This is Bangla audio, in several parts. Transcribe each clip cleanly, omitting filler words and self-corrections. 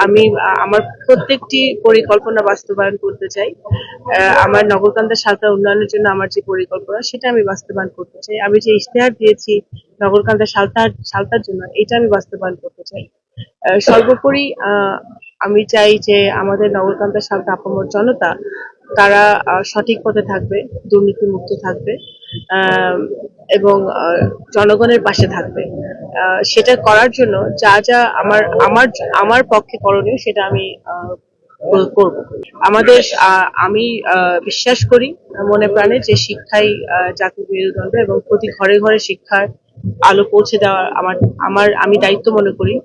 আমি আমার প্রত্যেকটি পরিকল্পনা বাস্তবায়ন করতে চাই। আমার নগরকান্দা সালতা উন্নয়নের জন্য আমার যে পরিকল্পনা সেটা আমি বাস্তবায়ন করতে চাই। আমি যে ইশতেহার দিয়েছি নগরকান্দা সালতার জন্য এটা আমি বাস্তবায়ন করতে চাই। সর্বোপরি আমি চাই যে আমাদের নগরকান্দা সালতা আপামর জনতা তারা সঠিক পথে থাকবে, দুর্নীতিমুক্ত থাকবে এবং জনগণের পাশে থাকবে। সেটা করার জন্য যা যা আমার পক্ষে করণীয় সেটা আমি করব। আমাদের আমি বিশ্বাস করি মনে প্রাণে যে শিক্ষাই জাতির মেরুদণ্ড এবং প্রতি ঘরে ঘরে শিক্ষার আলো পৌঁছে দেওয়া আমি দায়িত্ব মনে করি।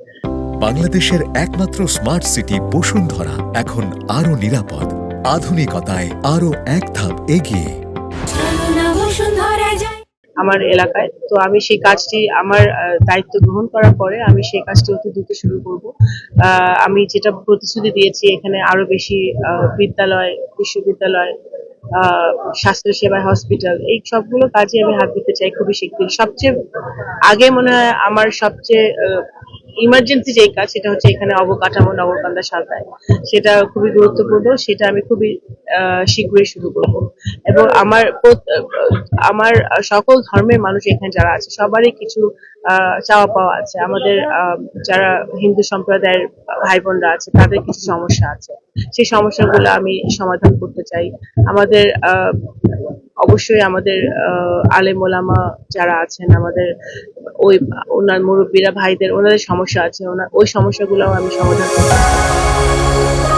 বাংলাদেশের একমাত্র স্মার্ট সিটি বসুন্ধরা এখন আরো নিরাপদ, আধুনিকতায় আরো এক ধাপ এগিয়ে আমার এলাকায়। তো আমি সেই কাজটি আমার দায়িত্ব গ্রহণ করার পরে আমি সেই কাজটি অতি দ্রুত শুরু করব। আমি যেটা প্রতিশ্রুতি দিয়েছি এখানে আরো বেশি বিদ্যালয়, বিশ্ববিদ্যালয়, স্বাস্থ্যসেবা, হসপিটাল এই সবগুলো কাজে আমি হাত দিতে চাই খুবই শিগগিরই। সবচেয়ে আগে মনে হয় আমার সবচেয়ে ইমার্জেন্সি যেই কাজ সেটা হচ্ছে এখানে অবকাঠামো নগরকান্দা সালতায়। সেটা খুবই গুরুত্বপূর্ণ, সেটা আমি খুবই শীঘ্রই শুরু করব। এবং আমার সকল ধর্মের মানুষ এখানে যারা আছে সবারই কিছু চাওয়া পাওয়া আছে। আমাদের যারা হিন্দু সম্প্রদায়ের ভাই বোনরা আছে তাদের কিছু সমস্যা আছে, সেই সমস্যাগুলো আমি সমাধান করতে চাই। আমাদের অবশ্যই আমাদের আলেম ওলামা যারা আছেন, আমাদের ওই ওনার মুরব্বীরা ভাইদের ওনাদের সমস্যা আছে, ওই সমস্যাগুলো আমি সমাধান করতে চাই।